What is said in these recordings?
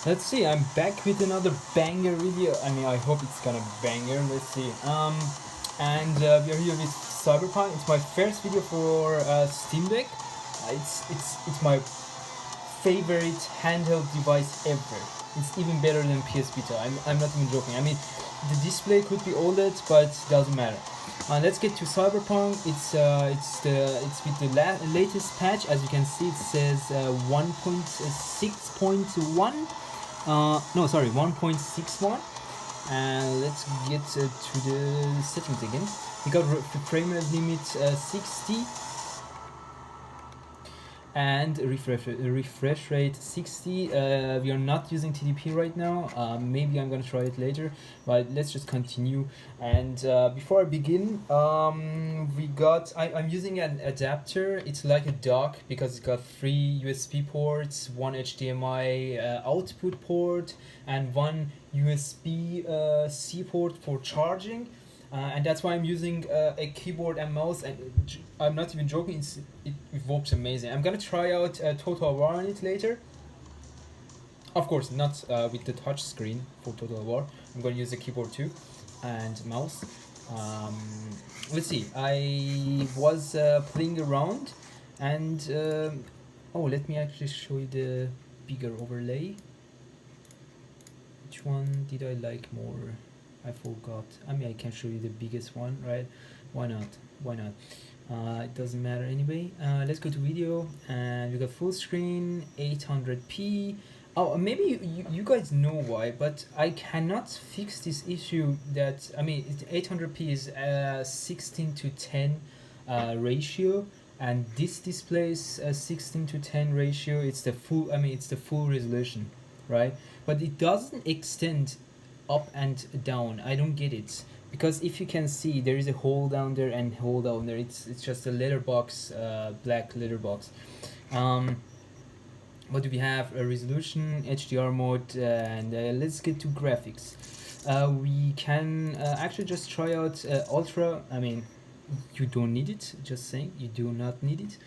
Let's see, I'm back with another banger video. I mean, I hope it's gonna banger. Let's see. We are here with Cyberpunk. It's my first video for Steam Deck. It's my favorite handheld device ever. It's even better than PS Vita. I'm not even joking. I mean, the display could be OLED, but doesn't matter. Let's get to Cyberpunk. It's with the latest patch. As you can see, it says 1.6.1. No, sorry, 1.61. And let's get to the settings again. We got frame rate limit 60 and refresh rate 60. We are not using TDP right now. Maybe I'm gonna try it later, but let's just continue. And before I begin, I'm using an adapter. It's like a dock because it's got 3 USB ports, 1 HDMI output port, and 1 USB C port for charging. And that's why I'm using a keyboard and mouse, and I'm not even joking, it works amazing. I'm gonna try out Total War on it later. Of course, not with the touch screen for Total War. I'm gonna use the keyboard too, and mouse. Let's see, I was playing around, and oh, let me actually show you the bigger overlay. Which one did I like more? I forgot. I mean, I can show you the biggest one, right? Why not? Why not? It doesn't matter anyway. Let's go to video, and we got full screen, 800p. Oh, maybe you guys know why, but I cannot fix this issue that, I mean, 800p is 16:10 ratio, and this displays a 16:10 ratio. It's the full, I mean, it's the full resolution, right? But it doesn't extend up and down. I don't get it, because if you can see, there is a hole down there and hole down there. It's just a letterbox, black letterbox. What do we have? A resolution, HDR mode, and let's get to graphics. We can actually just try out ultra. I mean, you don't need it, just saying, you do not need it.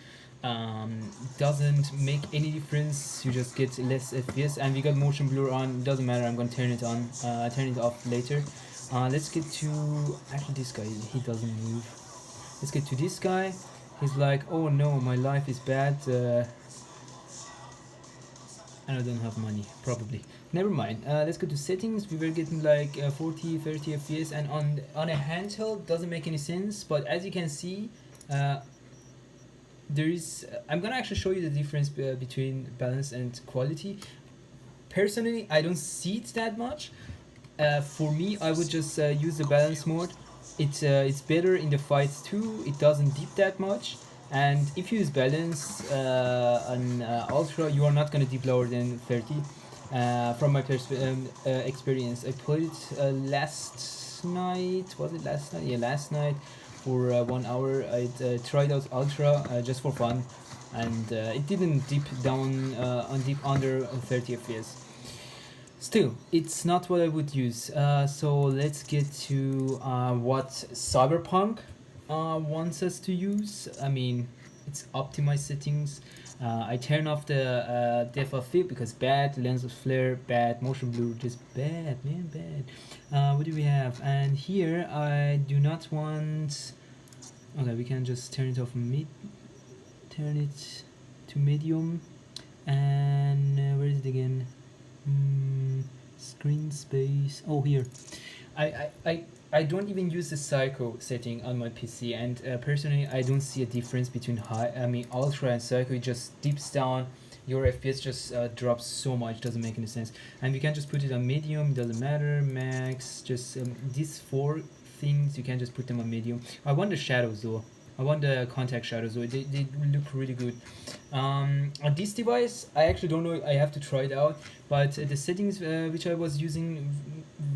Doesn't make any difference, you just get less FPS. And we got motion blur on, doesn't matter, I'm gonna turn it on, turn it off later. Let's get to, actually this guy, he doesn't move. Let's get to this guy. He's like, oh no, my life is bad, and I don't have money, probably. Never mind. Let's go to settings. We were getting like 40, 30 FPS, and on a handheld doesn't make any sense. But as you can see, there is. I'm gonna actually show you the difference between balance and quality. Personally, I don't see it that much. For me, I would just use the balance mode. It's better in the fights too. It doesn't dip that much. And if you use balance on ultra, you are not gonna dip lower than 30. From my experience, I played it last night. Was it last night? Yeah, last night for 1 hour. I tried out ultra just for fun, and it didn't dip down dip under 30 FPS. Still, it's not what I would use. So let's get to what Cyberpunk wants us to use. I mean, it's optimized settings. I turn off the depth of field because bad, lens of flare bad, motion blur just bad, man, bad. What do we have? And here I do not want. Okay, we can just turn it off turn it to medium. And where is it again? Screen space. Oh, here. I don't even use the Psycho setting on my PC, and personally I don't see a difference between ultra and Psycho. It just dips down, your FPS just drops so much, doesn't make any sense. And we can just put it on medium, doesn't matter, max, just these 4 things, you can just put them on medium. I want the shadows though. I want the contact shadows though, they look really good. On this device, I actually don't know, I have to try it out, but the settings which I was using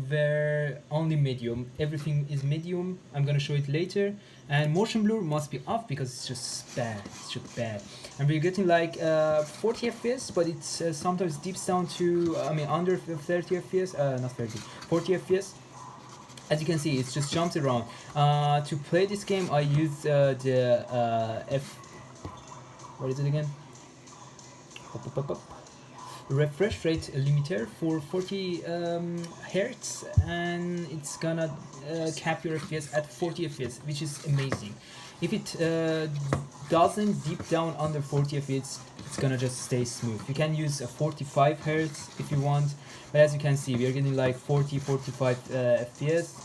were only medium. Everything is medium. I'm gonna show it later. And motion blur must be off because it's just bad. It's just bad. And we're getting like 40 FPS, but it's sometimes dips down to under 30 FPS. Not 30, 40 FPS. As you can see, it just jumps around. To play this game, I use the what is it again? refresh rate limiter for 40 hertz, and it's gonna cap your FPS at 40 FPS, which is amazing. If it doesn't deep down under 40 FPS, it's gonna just stay smooth. You can use a 45 hertz if you want, but as you can see, we are getting like 45 FPS,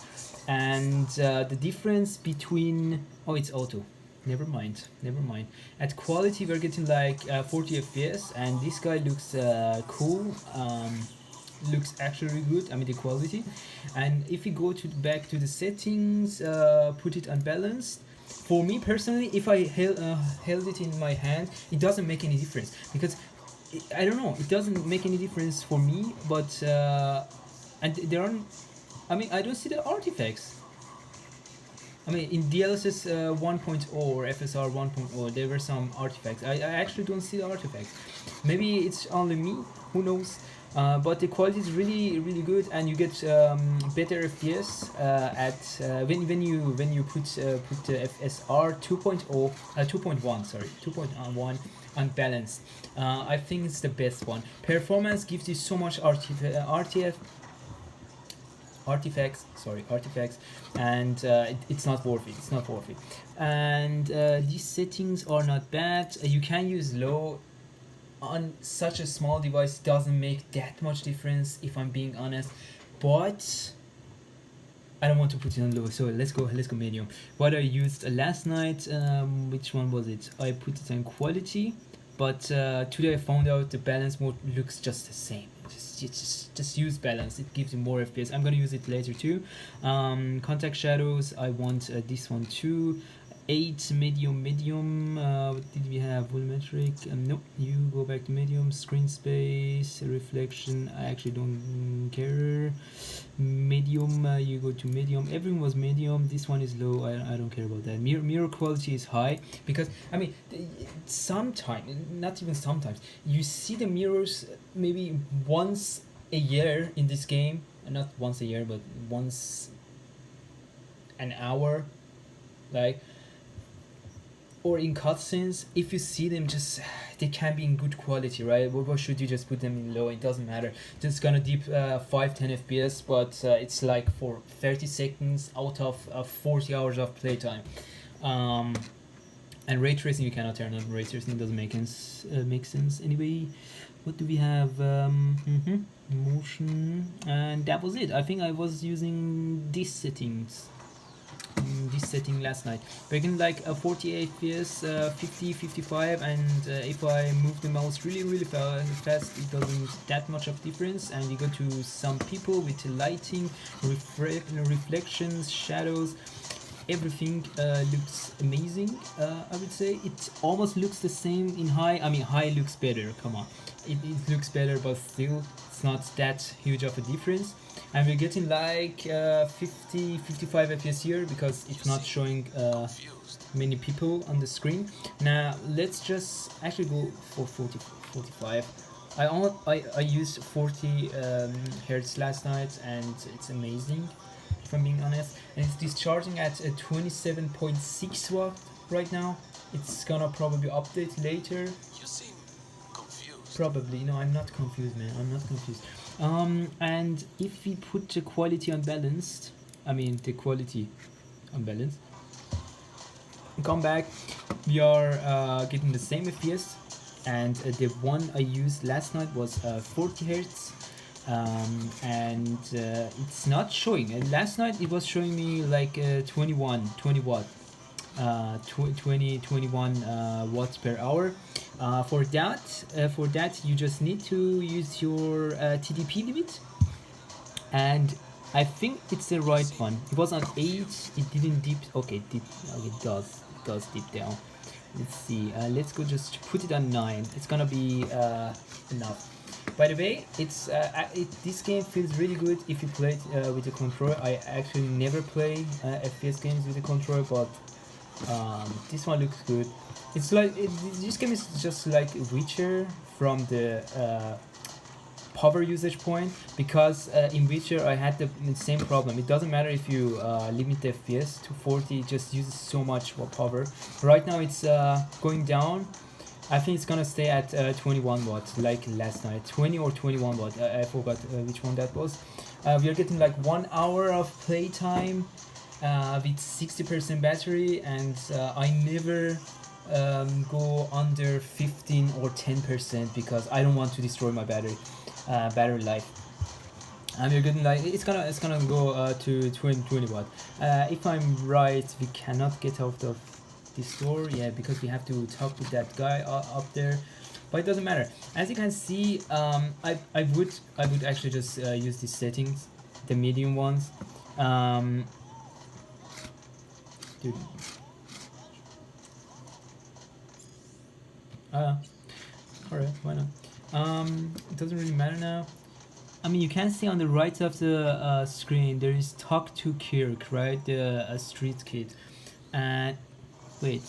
and the difference between, oh, it's auto. Never mind. At quality, we're getting like 40 FPS, and this guy looks cool. Looks actually good. I mean, the quality. And if we go back to the settings, put it unbalanced. For me personally, if I held it in my hand, it doesn't make any difference, because I don't know. It doesn't make any difference for me. But and there aren't. I mean, I don't see the artifacts. I mean, in DLSS 1.0 or FSR 1.0, there were some artifacts. I actually don't see the artifacts. Maybe it's only me, who knows? But the quality is really good, and you get better FPS at when you put the FSR 2.0 2.1 sorry 2.1 unbalanced. I think it's the best one. Performance gives you so much artifacts, and it's not worth it. And these settings are not bad. You can use low. On such a small device, doesn't make that much difference, if I'm being honest, but I don't want to put it on low, so let's go medium. What I used last night, which one was it? I put it on quality, but today I found out the balance mode looks just the same. Just use balance, it gives you more FPS. I'm gonna use it later too. Contact shadows, I want this one too. 8 medium. What did we have? Volumetric? Nope. You go back to medium. Screen space, reflection. I actually don't care. Medium. You go to medium. Everyone was medium. This one is low. I don't care about that. Mirror quality is high, because I mean, sometimes, not even sometimes, you see the mirrors maybe once a year in this game. Not once a year, but once an hour, like. Or in cutscenes, if you see them, just they can be in good quality, right? Why should you just put them in low? It doesn't matter. Just gonna deep 5-10 FPS, but it's like for 30 seconds out of 40 hours of playtime. And ray tracing, you cannot turn on. Ray tracing doesn't make sense anyway. What do we have? Motion, and that was it. I think I was using these settings. This setting last night. We're getting like a 48 FPS, 50, 55, and if I move the mouse really fast, it doesn't that much of difference. And you go to some people with lighting, reflections, shadows, everything looks amazing. I would say it almost looks the same in high. I mean, high looks better, come on, it looks better, but still it's not that huge of a difference. And we're getting like 50, 55 FPS here, because it's not showing many people on the screen. Now let's just actually go for 40, 45. I used 40 hertz last night, and it's amazing, if I'm being honest. And it's discharging at 27.6 watt right now. It's gonna probably update later. You seem confused. Probably. No, I'm not confused, man. I'm not confused. And if we put the quality unbalanced, come back, we are getting the same FPS, and the one I used last night was 40 hertz, and it's not showing. Last night it was showing me like 20 watt, 21 watts per hour. For that you just need to use your TDP limit, and I think it's the right one. It was on 8, it didn't dip. Okay, it does dip down. Let's see, let's go just put it on 9. It's gonna be enough. By the way, it's this game feels really good if you play it with the controller. I actually never play FPS games with the controller, but this one looks good. It's like this game is just like Witcher from the power usage point, because in Witcher I had the same problem. It doesn't matter if you limit the FPS to 40, it just uses so much more power. Right now it's going down, I think it's gonna stay at 21 watts like last night, 20 or 21 watt. I forgot which one that was. We are getting like 1 hour of playtime with 60% battery, and I never go under 15 or 10% because I don't want to destroy my battery life. And we're getting like it's gonna go to 20 watt. If I'm right, we cannot get out of this door, yeah, because we have to talk with that guy up there. But it doesn't matter. As you can see, I would actually just use these settings, the medium ones. Dude. Alright, why not? It doesn't really matter now. I mean, you can see on the right of the screen there is Talk to Kirk, right? The street kid. And wait,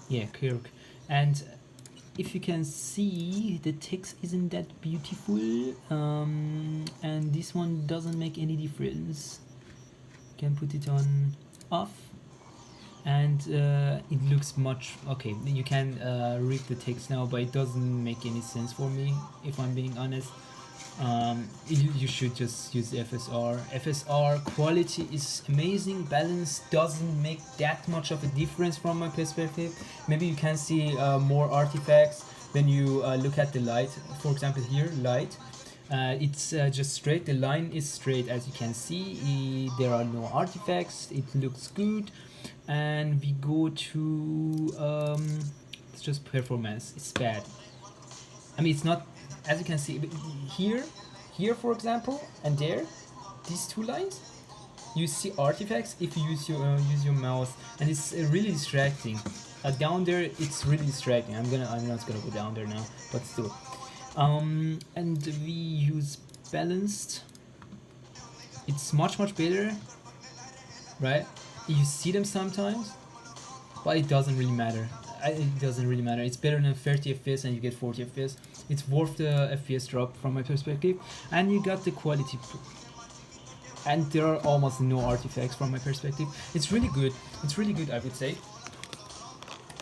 yeah, Kirk. And if you can see, the text isn't that beautiful, and this one doesn't make any difference. You can put it on off, and it looks much okay. You can read the text now, but it doesn't make any sense for me, if I'm being honest. You should just use the FSR. FSR quality is amazing. Balance doesn't make that much of a difference from my perspective. Maybe you can see more artifacts when you look at the light. For example, here, light. It's just straight. The line is straight, as you can see. There are no artifacts. It looks good. And we go to it's just performance. It's bad. I mean, it's not, as you can see here for example, and there, these two lines, you see artifacts if you use your mouse, and it's really distracting. Down there, it's really distracting. I'm not gonna go down there now, but still. And we use balanced. It's much better, right? You see them sometimes, but it doesn't really matter. It doesn't really matter. It's better than 30 FPS and you get 40 FPS. It's worth the FPS drop from my perspective, and you got the quality. And there are almost no artifacts from my perspective. It's really good. It's really good, I would say.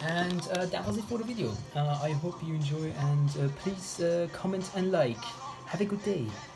And that was it for the video. I hope you enjoy, and please comment and like. Have a good day.